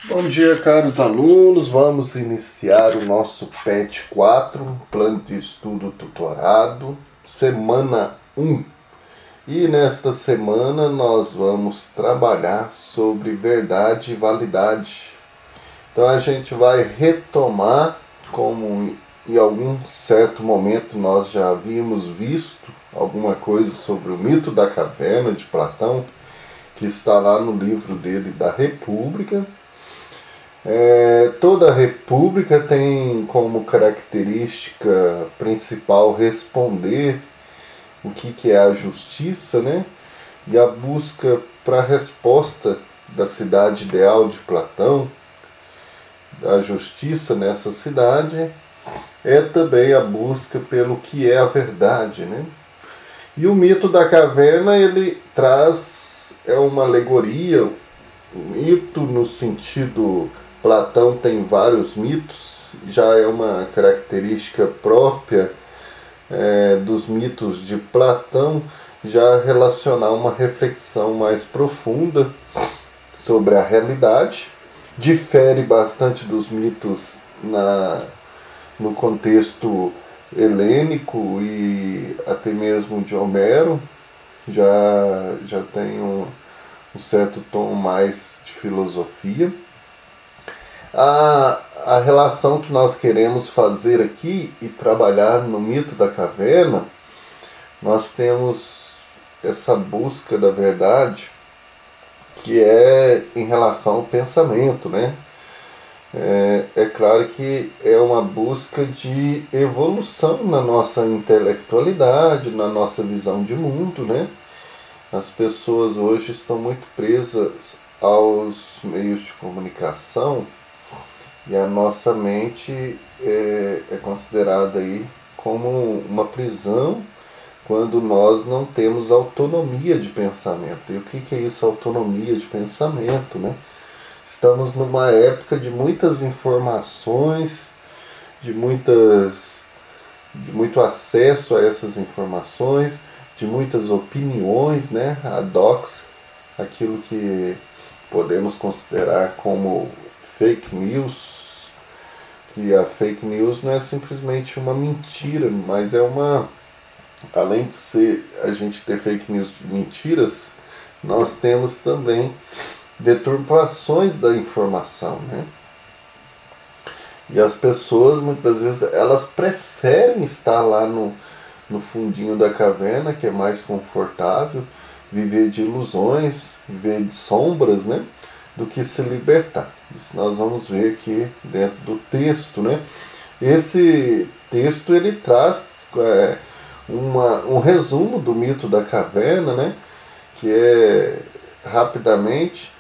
Bom dia, caros alunos. Vamos iniciar o nosso PET 4, Plano de Estudo Tutorado, semana 1. E nesta semana nós vamos trabalhar sobre verdade e validade. Então a gente vai retomar, como em algum certo momento nós já havíamos visto alguma coisa sobre o mito da caverna de Platão, que está lá no livro dele da República. Toda república tem como característica principal responder o que é a justiça, né? E a busca para a resposta da cidade ideal de Platão, da justiça nessa cidade, é também a busca pelo que é a verdade, né? E o mito da caverna, ele traz, uma alegoria, um mito no sentido... Platão tem vários mitos, já é uma característica própria dos mitos de Platão, já relacionar uma reflexão mais profunda sobre a realidade. Difere bastante dos mitos no contexto helênico e até mesmo de Homero, já tem um certo tom mais de filosofia. A relação que nós queremos fazer aqui e trabalhar no mito da caverna, nós temos essa busca da verdade que é em relação ao pensamento, né? É claro que é uma busca de evolução na nossa intelectualidade, na nossa visão de mundo, né? As pessoas hoje estão muito presas aos meios de comunicação, e a nossa mente é considerada aí como uma prisão quando nós não temos autonomia de pensamento. E o que é isso, autonomia de pensamento, né? Estamos numa época de muitas informações, de muito acesso a essas informações, de muitas opiniões, né? Aquilo que podemos considerar como fake news, que a fake news não é simplesmente uma mentira, mas além de ser a gente ter fake news de mentiras, nós temos também deturpações da informação, né? E as pessoas, muitas vezes, elas preferem estar lá no fundinho da caverna, que é mais confortável, viver de ilusões, viver de sombras, né? Do que se libertar. Isso nós vamos ver aqui dentro do texto, né? Esse texto ele traz um resumo do mito da caverna, né? Que é rapidamente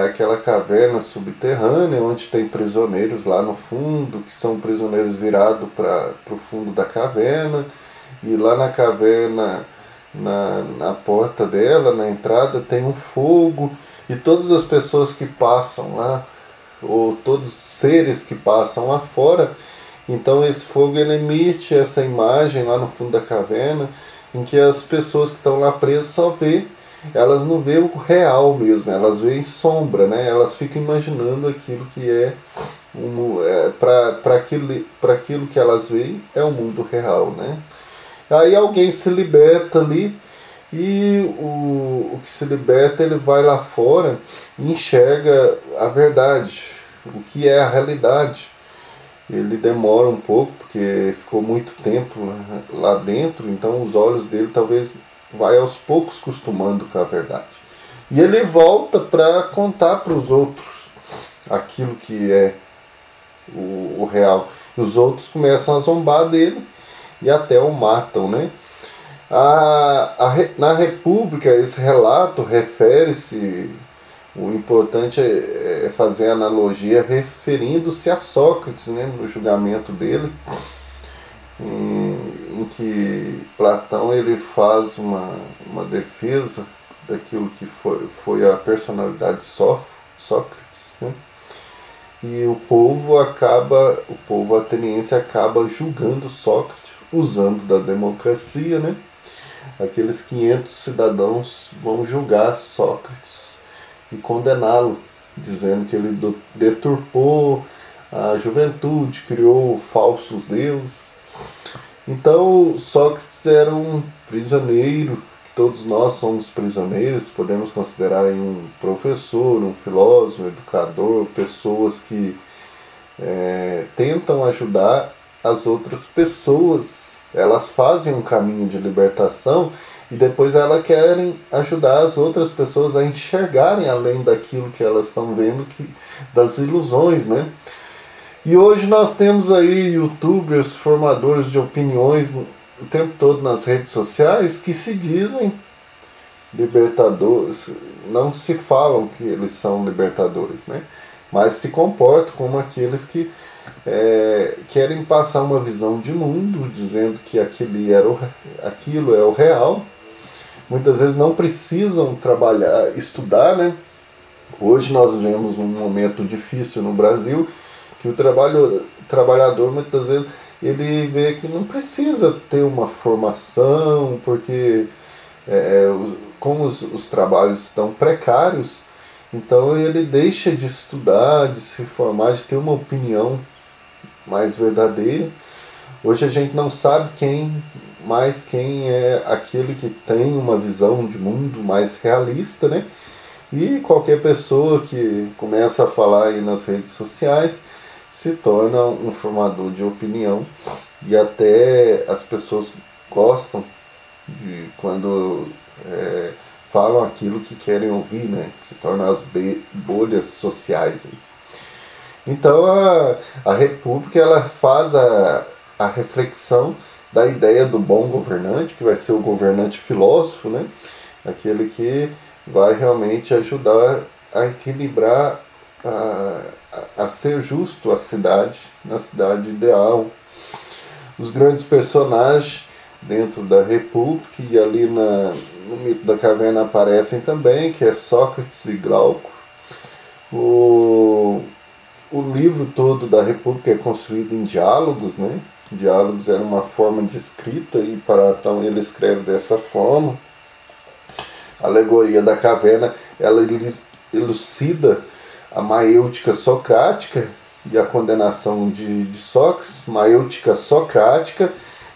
aquela caverna subterrânea onde tem prisioneiros lá no fundo, que são prisioneiros virados para o fundo da caverna, e lá na caverna, na porta dela, na entrada, tem um fogo. E todas as pessoas que passam lá, ou todos os seres que passam lá fora, então esse fogo ele emite essa imagem lá no fundo da caverna, em que as pessoas que estão lá presas elas não veem o real mesmo, elas veem sombra, né? Elas ficam imaginando aquilo que para aquilo que elas veem é o mundo real, né? Aí alguém se liberta ali, e o que se liberta, ele vai lá fora e enxerga a verdade, o que é a realidade. Ele demora um pouco, porque ficou muito tempo lá dentro, então os olhos dele talvez vai aos poucos acostumando com a verdade. E ele volta para contar para os outros aquilo que é o real. E os outros começam a zombar dele e até o matam, né? Na República, esse relato refere-se, o importante é fazer a analogia referindo-se a Sócrates, né, no julgamento dele, em que Platão ele faz uma defesa daquilo que foi a personalidade de Sócrates, né? E o povo ateniense acaba julgando Sócrates, usando da democracia, né? Aqueles 500 cidadãos vão julgar Sócrates e condená-lo dizendo que ele deturpou a juventude, criou falsos deuses. Então Sócrates era um prisioneiro, que todos nós somos prisioneiros, podemos considerar um professor, um filósofo, um educador, pessoas que tentam ajudar as outras pessoas. Elas fazem um caminho de libertação e depois elas querem ajudar as outras pessoas a enxergarem além daquilo que elas estão vendo, das ilusões, né? E hoje nós temos aí youtubers, formadores de opiniões o tempo todo nas redes sociais que se dizem libertadores, não se falam que eles são libertadores, né? Mas se comportam como aqueles que querem passar uma visão de mundo, dizendo que aquilo é o real. Muitas vezes não precisam trabalhar, estudar, né? Hoje nós vivemos um momento difícil no Brasil, que o trabalhador muitas vezes ele vê que não precisa ter uma formação, porque como os trabalhos estão precários, então ele deixa de estudar, de se formar, de ter uma opinião mais verdadeira. Hoje a gente não sabe quem é aquele que tem uma visão de mundo mais realista, né? E qualquer pessoa que começa a falar aí nas redes sociais se torna um formador de opinião, e até as pessoas gostam de quando falam aquilo que querem ouvir, né? Se tornam as bolhas sociais. Então a República ela faz a reflexão da ideia do bom governante, que vai ser o governante filósofo, né? Aquele que vai realmente ajudar a equilibrar, a ser justo a cidade, na cidade ideal. Os grandes personagens dentro da República, e ali no mito da caverna aparecem também, que é Sócrates e Glauco. O livro todo da República é construído em diálogos, né? Diálogos era uma forma de escrita, e Platão ele escreve dessa forma. A alegoria da caverna ela elucida a maêutica socrática e a condenação de Sócrates. Maêutica socrática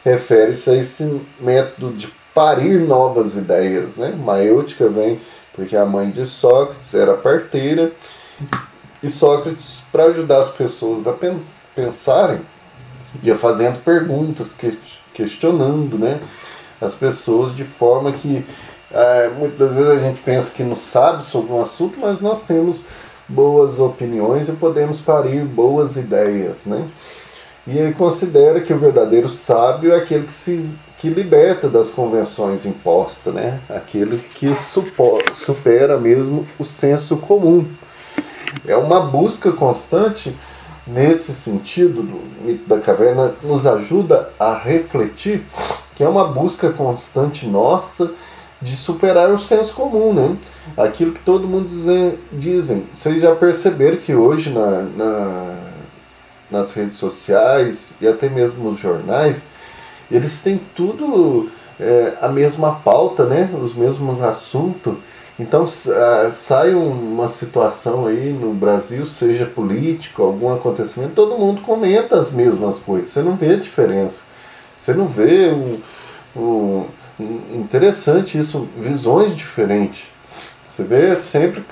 refere-se a esse método de parir novas ideias, né? Maêutica vem porque a mãe de Sócrates era parteira, e Sócrates, para ajudar as pessoas a pensarem, ia fazendo perguntas, questionando, né, as pessoas, de forma que muitas vezes a gente pensa que não sabe sobre um assunto, mas nós temos boas opiniões e podemos parir boas ideias, né? E ele considera que o verdadeiro sábio é aquele que liberta das convenções impostas, né? Aquele que supera mesmo o senso comum. É uma busca constante. Nesse sentido, do mito da caverna nos ajuda a refletir que é uma busca constante nossa de superar o senso comum, né? Aquilo que todo mundo dizem. Vocês já perceberam que hoje nas redes sociais e até mesmo nos jornais, eles têm tudo a mesma pauta, né? Os mesmos assuntos. Então sai uma situação aí no Brasil, seja político, algum acontecimento, todo mundo comenta as mesmas coisas. Você não vê a diferença. Você não vê interessante isso, visões diferentes. Você vê sempre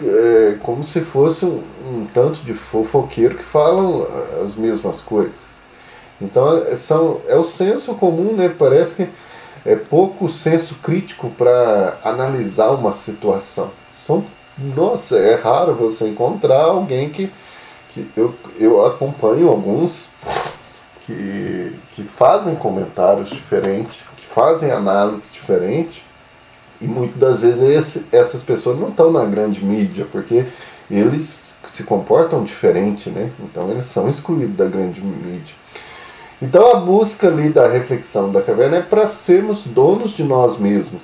como se fosse um tanto de fofoqueiro que falam as mesmas coisas. Então é o senso comum, né? Parece que é pouco senso crítico para analisar uma situação. Nossa, é raro você encontrar alguém que eu acompanho alguns que fazem comentários diferentes, que fazem análises diferentes, e muitas das vezes essas pessoas não estão na grande mídia, porque eles se comportam diferente, né? Então eles são excluídos da grande mídia. Então a busca ali da reflexão da caverna é para sermos donos de nós mesmos.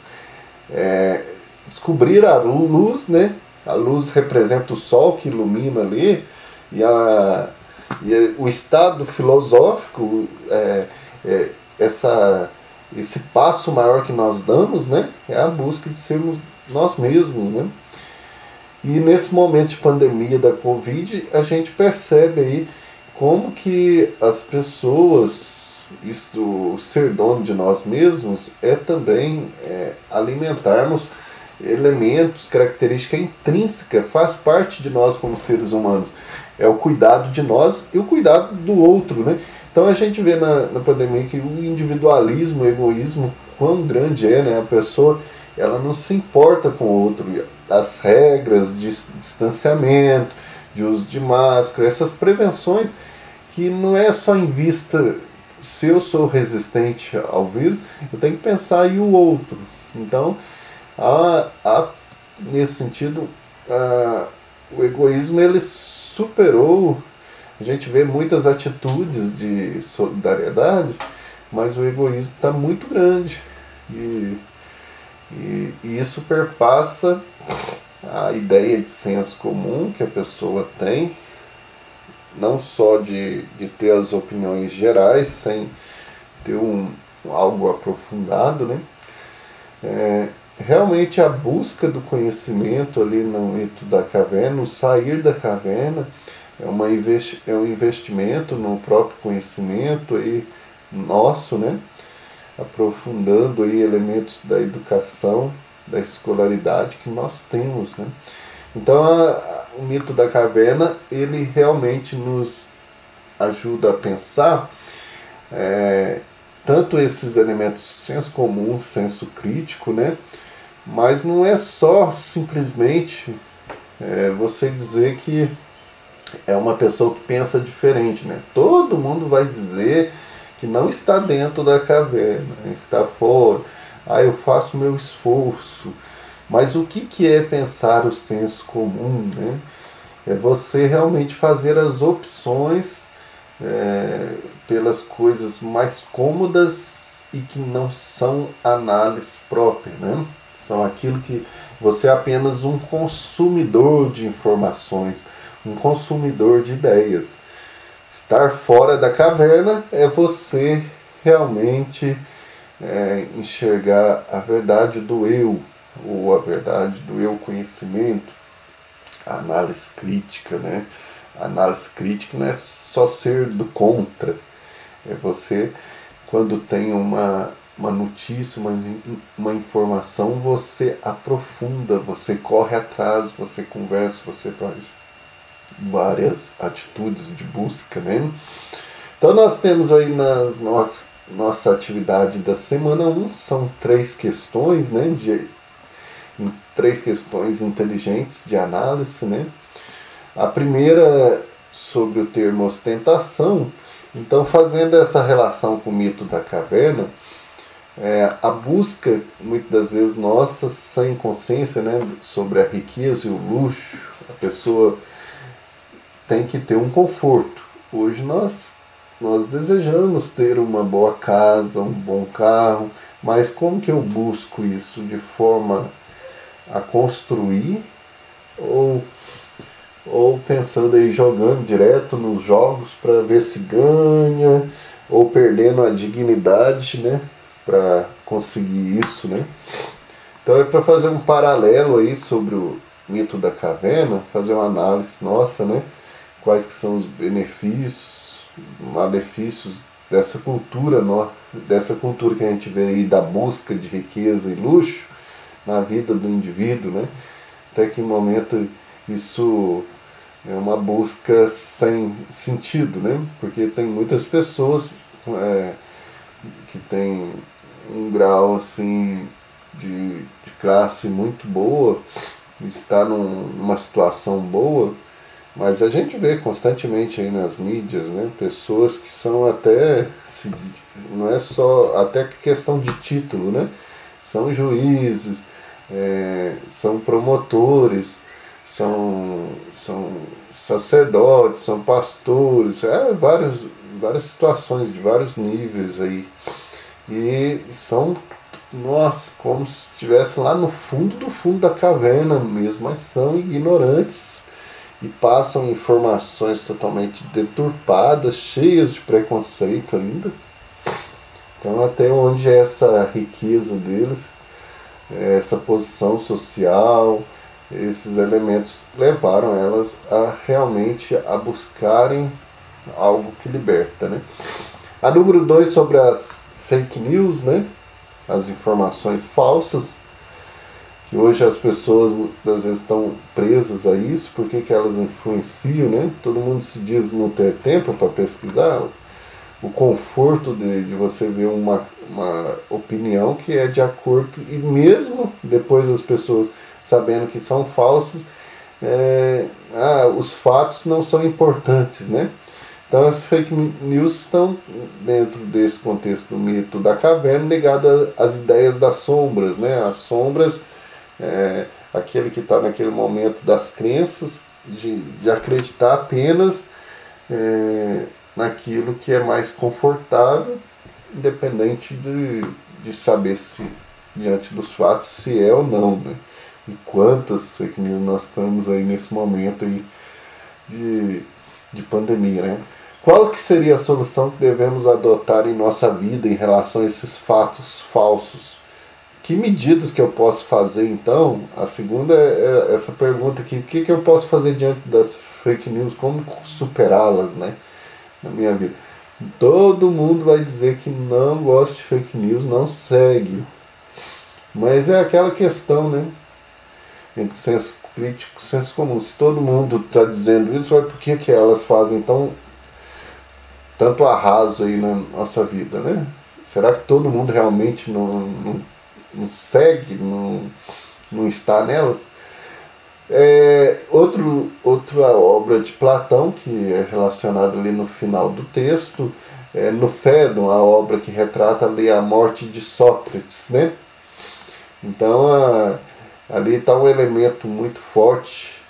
Descobrir a luz, né? A luz representa o sol que ilumina ali, e o estado filosófico, esse passo maior que nós damos, né? É a busca de sermos nós mesmos, né? E nesse momento de pandemia da Covid, a gente percebe aí como que as pessoas, isso, ser dono de nós mesmos, é também alimentarmos elementos, característica intrínseca, faz parte de nós como seres humanos. É o cuidado de nós e o cuidado do outro, né? Então a gente vê na pandemia que o individualismo, o egoísmo, quão grande é, né? A pessoa, ela não se importa com o outro. As regras de distanciamento, de uso de máscara, essas prevenções que não é só em vista, se eu sou resistente ao vírus, eu tenho que pensar e o outro. Então, nesse sentido, o egoísmo ele superou. A gente vê muitas atitudes de solidariedade, mas o egoísmo está muito grande. E isso perpassa a ideia de senso comum que a pessoa tem, não só de ter as opiniões gerais, sem ter algo aprofundado, né? Realmente a busca do conhecimento ali no mito da caverna, o sair da caverna, é um investimento no próprio conhecimento aí nosso, né? Aprofundando aí elementos da educação, da escolaridade que nós temos, né? Então o mito da caverna, ele realmente nos ajuda a pensar tanto esses elementos senso comum, senso crítico, né? Mas não é só simplesmente você dizer que é uma pessoa que pensa diferente, né? Todo mundo vai dizer que não está dentro da caverna, está fora. Eu faço meu esforço. Mas o que é pensar o senso comum, né? É você realmente fazer as opções pelas coisas mais cômodas e que não são análise própria, né? São aquilo que você é apenas um consumidor de informações, um consumidor de ideias. Estar fora da caverna é você realmente enxergar a verdade do eu, ou a verdade do eu conhecimento, a análise crítica, né? A análise crítica não é só ser do contra, é você, quando tem uma notícia, uma informação, você aprofunda, você corre atrás, você conversa, você faz várias atitudes de busca, né? Então nós temos aí na nossa atividade da semana 1, são 3 questões, né? 3 questões inteligentes de análise, né? A primeira sobre o termo ostentação. Então, fazendo essa relação com o mito da caverna, a busca, muitas das vezes nossa, sem consciência, né, sobre a riqueza e o luxo, a pessoa tem que ter um conforto. Hoje nós desejamos ter uma boa casa, um bom carro, mas como que eu busco isso? De forma a construir ou pensando aí, jogando direto nos jogos para ver se ganha, ou perdendo a dignidade, né, para conseguir isso, né? Então é para fazer um paralelo aí sobre o mito da caverna, fazer uma análise nossa, né? Quais que são os benefícios, malefícios dessa cultura que a gente vê aí da busca de riqueza e luxo na vida do indivíduo, né? Até que momento isso é uma busca sem sentido, né? Porque tem muitas pessoas que têm um grau assim de classe muito boa, está numa situação boa, mas a gente vê constantemente aí nas mídias, né, pessoas que são até, não é só até questão de título, né? São juízes, são promotores, são sacerdotes, são pastores, várias situações de vários níveis aí. E são, nossa, como se estivessem lá no fundo do fundo da caverna mesmo, mas são ignorantes e passam informações totalmente deturpadas, cheias de preconceito ainda. Então até onde é essa riqueza deles, essa posição social, esses elementos levaram elas a realmente a buscarem algo que liberta, né? A número 2, sobre as fake news, né? As informações falsas, que hoje as pessoas muitas vezes estão presas a isso, porque que elas influenciam, né? Todo mundo se diz não ter tempo para pesquisar. O conforto de você ver uma opinião que é de acordo, e mesmo depois as pessoas sabendo que são falsos, os fatos não são importantes, né? Então as fake news estão dentro desse contexto do mito da caverna, ligado às ideias das sombras, né? As sombras, aquele que está naquele momento das crenças, de acreditar apenas naquilo que é mais confortável, independente de saber se, diante dos fatos, se é ou não, né? E quantas fake news nós estamos aí nesse momento aí de pandemia, né? Qual que seria a solução que devemos adotar em nossa vida em relação a esses fatos falsos? Que medidas que eu posso fazer, então? A segunda é essa pergunta aqui: o que eu posso fazer diante das fake news? Como superá-las, né, na minha vida? Todo mundo vai dizer que não gosta de fake news, não segue. Mas é aquela questão, né, entre senso crítico e senso comum. Se todo mundo está dizendo isso, por que elas fazem tanto arraso aí na nossa vida, né? Será que todo mundo realmente não segue, não está nelas? Outra obra de Platão, que é relacionada ali no final do texto, no Fédon, a obra que retrata ali a morte de Sócrates, né? Então ali está um elemento muito forte.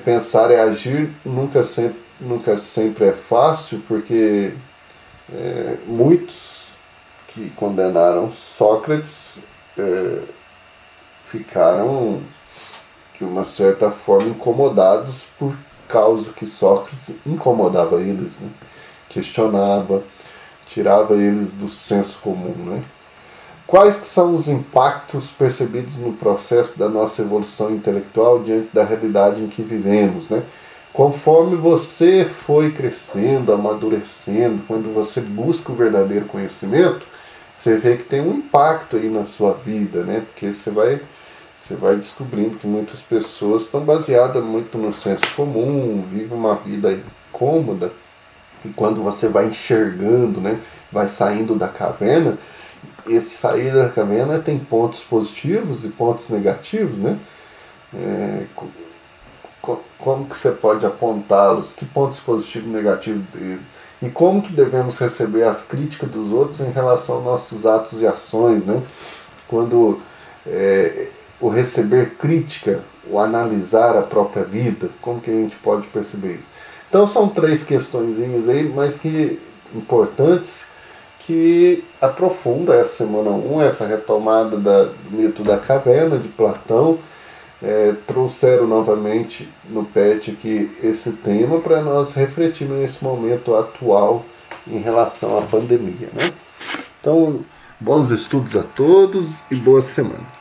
Pensar e agir nunca sempre é fácil, porque muitos que condenaram Sócrates ficaram, de uma certa forma, incomodados por causa que Sócrates incomodava eles, né? Questionava, tirava eles do senso comum, né? Quais que são os impactos percebidos no processo da nossa evolução intelectual diante da realidade em que vivemos, né? Conforme você foi crescendo, amadurecendo, quando você busca o verdadeiro conhecimento, você vê que tem um impacto aí na sua vida, né? Porque você vai descobrindo que muitas pessoas estão baseadas muito no senso comum, vivem uma vida cômoda, e quando você vai enxergando, né, vai saindo da caverna, esse sair da caverna tem pontos positivos e pontos negativos, né? Como que você pode apontá-los? Que pontos positivos e negativos dele? E como que devemos receber as críticas dos outros em relação aos nossos atos e ações, né? Quando o receber crítica, o analisar a própria vida, como que a gente pode perceber isso? Então são 3 questõezinhas aí, mas que importantes, que aprofunda essa semana 1, essa retomada do mito da caverna de Platão. Trouxeram novamente no PET aqui esse tema para nós refletirmos nesse momento atual em relação à pandemia, né? Então, bons estudos a todos e boa semana.